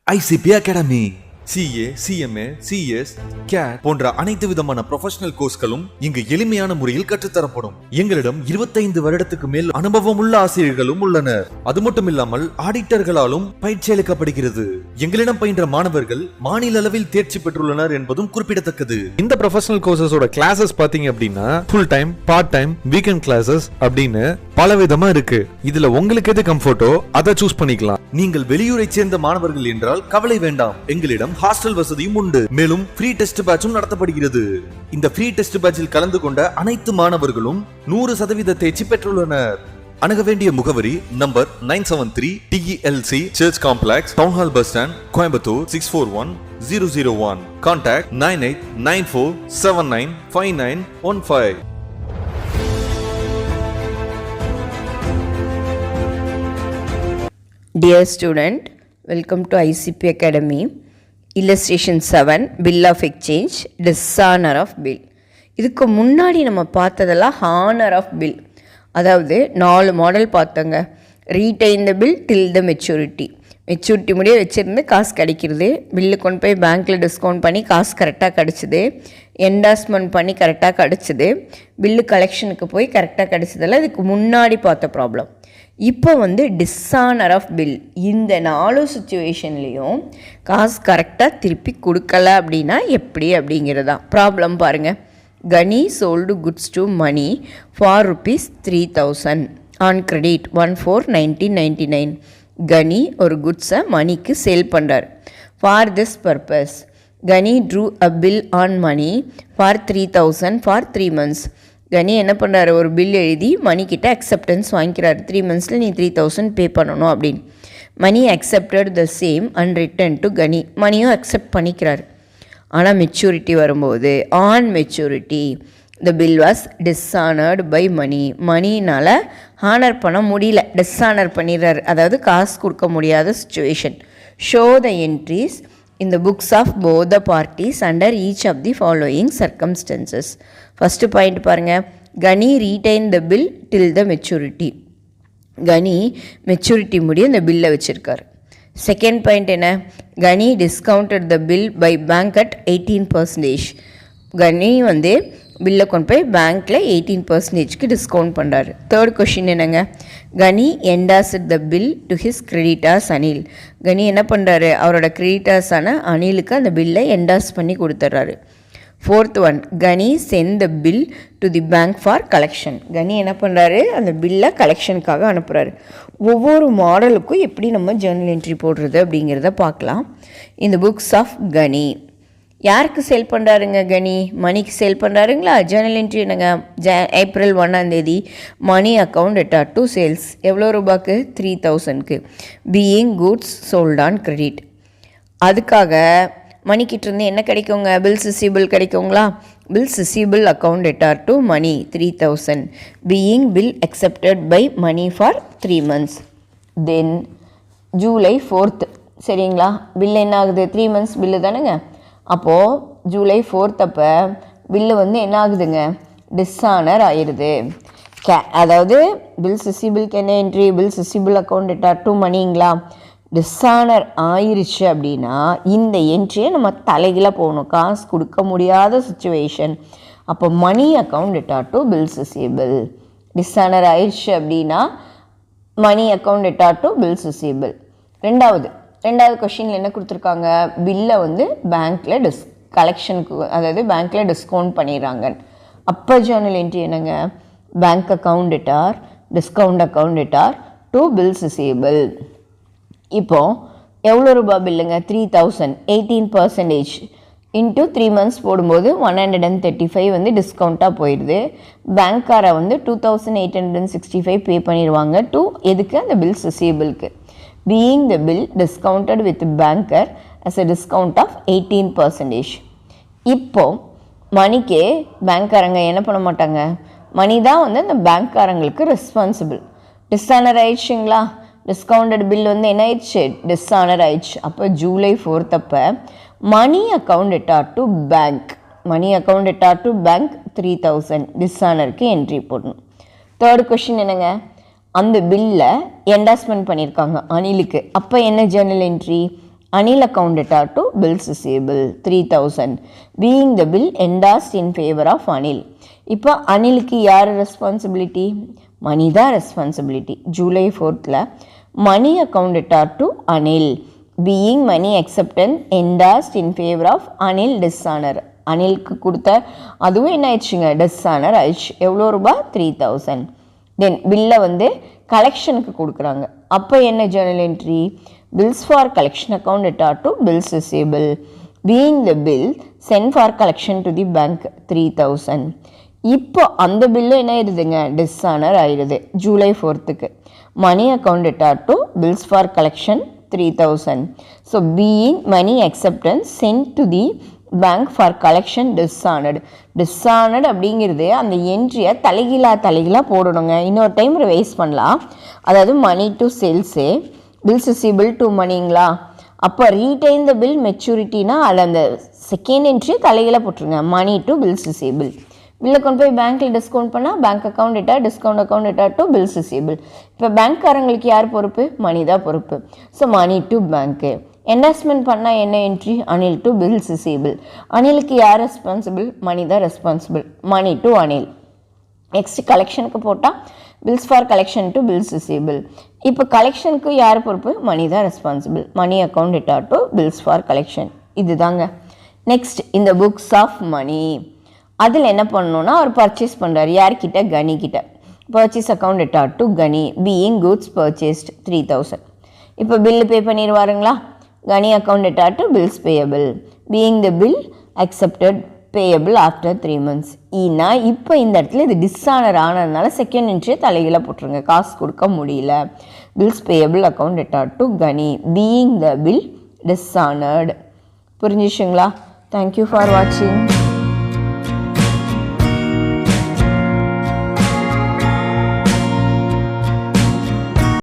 ICP Academy. CA, CMA, CS, CAT போன்ற அனைத்து விதமான ப்ரொஃபஷனல் கோர்ஸ்களும் இங்கு எளிமையான முறையில் கற்றுத்தரப்படும். எங்களிடம் 25 வருடத்துக்கு மேல் அனுபவம் உள்ள ஆசிரியர்களும் உள்ளனர். அது மட்டும் இல்லாமல் ஆடிட்டர்களாலும் பயிற்சி அளிக்கப்படுகிறது. எங்களிடம் பயின்ற மாணவர்கள் மாநில அளவில் தேர்ச்சி பெற்றுள்ளனர் என்பதும் குறிப்பிடத்தக்கது. இந்த ப்ரொஃபஷனல் கோர்சஸோட கிளாஸஸ் பாத்தீங்க அப்படின்னா full time, part time, weekend classes அப்படின்னு பல விதமா இருக்கு. இதுல உங்களுக்கு எது கம்ஃபர்ட்டோ அதை சூஸ் பண்ணிக்கலாம். நீங்கள் வெளியூரை சேர்ந்த மாணவர்கள் என்றால் கவலை வேண்டாம். எங்களிடம் ஹாஸ்டல் வசதியும் உண்டு. மேலும் ஃப்ரீ டெஸ்ட் பேட்சும் நடத்தப்படுகிறது. இந்த ஃப்ரீ டெஸ்ட் பேட்சில் கலந்து கொண்ட அனைத்து மாணவர்களும் 100% தேர்ச்சி பெற்றுள்ளனர். அணுக வேண்டிய முகவரி number 973 TELC Church Complex, Town Hall Bus Stand, Coimbatore 641001. Contact 9894795915. Dear student, welcome to ICP Academy. Illustration 7, Bill of Exchange, Dishonor of Bill. இதுக்கு முன்னாடி நம்ம பார்த்ததெல்லாம் ஹானர் ஆஃப் பில். அதாவது 4 மாடல் பார்த்தோங்க. Retain the bill till the maturity. Maturity முடிய வச்சுருந்து காசு கிடைக்கிறது. பில்லு கொண்டு போய் பேங்க்கில் டிஸ்கவுண்ட் பண்ணி காசு கரெக்டாக கிடச்சிது. என்டாஸ்மெண்ட் பண்ணி கரெக்டாக கிடச்சிது. பில்லு கலெக்ஷனுக்கு போய் கரெக்டாக கிடச்சதெல்லாம் இதுக்கு முன்னாடி பார்த்த ப்ராப்ளம். இப்போ டிஸானர் ஆஃப் பில். இந்த 4 சுச்சுவேஷன்லேயும் காசு கரெக்டாக திருப்பி கொடுக்கல அப்படின்னா எப்படி அப்படிங்கிறதா ப்ராப்ளம் பாருங்கள். Kani sold goods to Mani for ₹3000 on credit 1/4/1999. Kani ஒரு குட்ஸை மணிக்கு சேல் பண்ணுறார். For this purpose Kani drew a bill on Mani for 3000 for 3 months. கனி என்ன பண்ணுறாரு, ஒரு பில் எழுதி மணிக்கிட்ட அக்செப்டன்ஸ் வாங்கிக்கிறாரு. 3 monthஸில் நீ 3000 பே பண்ணணும் அப்படின்னு. Mani accepted the same and return to Kani. மணியும் அக்செப்ட் பண்ணிக்கிறாரு. ஆனால் மெச்சூரிட்டி வரும்போது on maturity the bill was dishonoured by Mani. மணினால் ஹானர் பண்ண முடியல, டிஸானர் பண்ணிடுறாரு. அதாவது காசு கொடுக்க முடியாத situation. Show the entries in the books of both the parties under each of the following circumstances. First point பாருங்க, கனி retain the bill till the maturity. Ghani maturity முடிய இந்த பில்லை வச்சுருக்கார். செகண்ட் பாயிண்ட் என்ன, கனி discounted the bill by bank at 18%. கனி பில்லை கொண்டு போய் பேங்க்கில் 18%க்கு டிஸ்கவுண்ட் பண்ணுறாரு. தேர்ட் கொஷின் என்னங்க, Kani endorsed the bill to his creditors Anil. Kani என்ன பண்ணுறாரு, அவரோட கிரெடிட்டர்ஸான அனிலுக்கு அந்த பில்லை என்டாஸ் பண்ணி கொடுத்துட்றாரு. Fourth one, Kani sent the bill to the bank for collection. Kani என்ன பண்ணுறாரு, அந்த பில்லை கலெக்ஷனுக்காக அனுப்புகிறாரு. ஒவ்வொரு மாடலுக்கும் எப்படி நம்ம ஜேர்னல் என்ட்ரி போடுறது அப்படிங்கிறத பார்க்கலாம். இந்த புக்ஸ் ஆஃப் கனி யாருக்கு சேல் பண்ணுறாருங்க, கனி மணிக்கு சேல் பண்ணுறாருங்களா. ஜேர்னல் என்ட்ரி என்னங்க, April 1 Mani account debtor to sales. எவ்வளோ ரூபாய்க்கு, 3000க்கு. Being goods sold on credit. அதுக்காக மணிக்கிட்டேருந்து என்ன கிடைக்குங்க, பில்ஸ் ரிசீபிள் கிடைக்குங்களா. Bills receivable account debtor to Mani 3000. Being bill accepted by Mani for 3 months. Then July 4th சரிங்களா, பில் என்ன ஆகுது, 3 months பில்லு தானேங்க. அப்போது ஜூலை 4th அப்போ பில்லு என்ன ஆகுதுங்க, டிஸானர் ஆயிடுது. அதாவது பில்ஸ் ரிசீபிள்க்கு என்ன entry, bills receivable account debtor to மணிங்களா. டிஸானர் ஆயிடுச்சு அப்படின்னா இந்த என்ட்ரியை நம்ம தலைகீழாக போகணும். காசு கொடுக்க முடியாத சுச்சுவேஷன். அப்போ Mani account debtor to bills receivable. Dishonour ஆயிடுச்சு அப்படின்னா Mani account debtor to bills receivable. ரெண்டாவது கொஷினில் என்ன கொடுத்துருக்காங்க, பில்லை பேங்க்கில் கலெக்ஷனுக்கு, அதாவது பேங்க்கில் டிஸ்கவுண்ட் பண்ணிடுறாங்க. அப்போ ஜேர்னல் என்ட்ரி என்னங்க, bank account debtor discount account debtor to bills receivable. இப்போது எவ்வளோ ரூபா பில்லுங்க, 3000, 18% இன்ட்டு 3 months போடும்போது 135 டிஸ்கவுண்ட்டாக போயிடுது. பேங்க்காரை 2865 பே பண்ணிடுவாங்க டு எதுக்கு, அந்த bills ரிசீபிளுக்கு. being the bill discounted with banker as a discount of 18%. இப்போ மணிக்கு பேங்க்காரங்க என்ன பண்ண மாட்டாங்க, மணி தான் அந்த பேங்க்காரங்களுக்கு ரெஸ்பான்சிபிள். டிஸானர் ஆயிடுச்சுங்களா, டிஸ்கவுண்டட் பில் என்ன ஆயிடுச்சு, டிஸானர் ஆயிடுச்சு. அப்போ ஜூலை 4th அப்போ Mani account debtor to bank, Mani account debtor to bank 3000 டிஸானருக்கு என்ட்ரி போடணும். தேர்ட் கொஷின் என்னங்க, அந்த பில்லை என்டாஸ்மெண்ட் பண்ணியிருக்காங்க அனிலுக்கு. அப்போ என்ன journal entry, Anil account debtor to bills receivable 3000. Being the bill endorsed in favor of Anil. இப்போ அனிலுக்கு யார் ரெஸ்பான்சிபிலிட்டி? மணி தான் responsibility. July 4th Mani account debtor to Anil. Being Mani acceptance endorsed in favour of Anil dishonour. அனிலுக்கு கொடுத்த அதுவும் என்ன ஆயிடுச்சுங்க? டிஸ்ஆனர் ஆயிடுச்சு. எவ்வளோ ரூபா? 3000. தென் பில்லை வந்து கலெக்ஷனுக்கு கொடுக்குறாங்க. அப்போ என்ன journal entry? Bills for collection account debtor to bills receivable. Being the bill sent for collection to the bank 3000. இப்போ அந்த பில்லு என்ன ஆயிடுதுங்க? டிஸ்ஆனர் ஆயிடுது July 4th. Mani account debtor to bills for collection 3000. So being Mani acceptance sent to the bank for collection dishonoured. Dishonoured அப்படிங்கிறது அந்த என்ட்ரியை தலைகீழாக போடணுங்க. இன்னொரு டைம் ரிவைஸ் பண்ணலாம். அதாவது Mani to sales, bills receivable to மணிங்களா. அப்போ ரீடைன் த பில் மெச்சூரிட்டினா அதில் அந்த செகண்ட் என்ட்ரியை தலைகீழாக போட்டுருங்க. Mani to bills receivable. பில்லை கொண்டு போய் பேங்க்கில் டிஸ்கவுண்ட் பண்ணால் bank account debtor, discount account debtor to bills receivable. இப்போ பேங்க்காரங்களுக்கு யார் பொறுப்பு? மணி தான் பொறுப்பு. ஸோ மணி டு பேங்க்கு. என்டாஸ்மெண்ட் பண்ணால் என்ன entry? Anil to bills receivable. அனிலுக்கு யார் ரெஸ்பான்சிபிள்? மணி தான் responsible. Mani to Anil. Next கலெக்ஷனுக்கு போட்டால் bills for collection to bills receivable. இப்போ கலெக்ஷனுக்கு யார் பொறுப்பு? மணி தான் responsible. Mani account debtor to bills for collection. இது தாங்க. நெக்ஸ்ட் இந்த புக்ஸ் ஆஃப் மணி. அதில் என்ன பண்ணணுன்னா அவர் பர்ச்சேஸ் பண்ணுறாரு. யார்கிட்ட? கனிக்கிட்ட. Purchase account debtor to Kani. Being goods purchased 3000. இப்போ பில்லு பே பண்ணிடுவாருங்களா? Kani account debtor to bills payable. Being the bill accepted payable after 3 months. ஈனா இப்போ இந்த இடத்துல இது டிஸ்ஆனர் ஆனதுனால செகண்ட் என்ட்ரியை தலைகீழ போட்டுருங்க. காசு கொடுக்க முடியல. Bills payable account debtor to Kani. Being the bill dishonoured. புரிஞ்சிச்சுங்களா? தேங்க்யூ ஃபார் வாட்சிங்.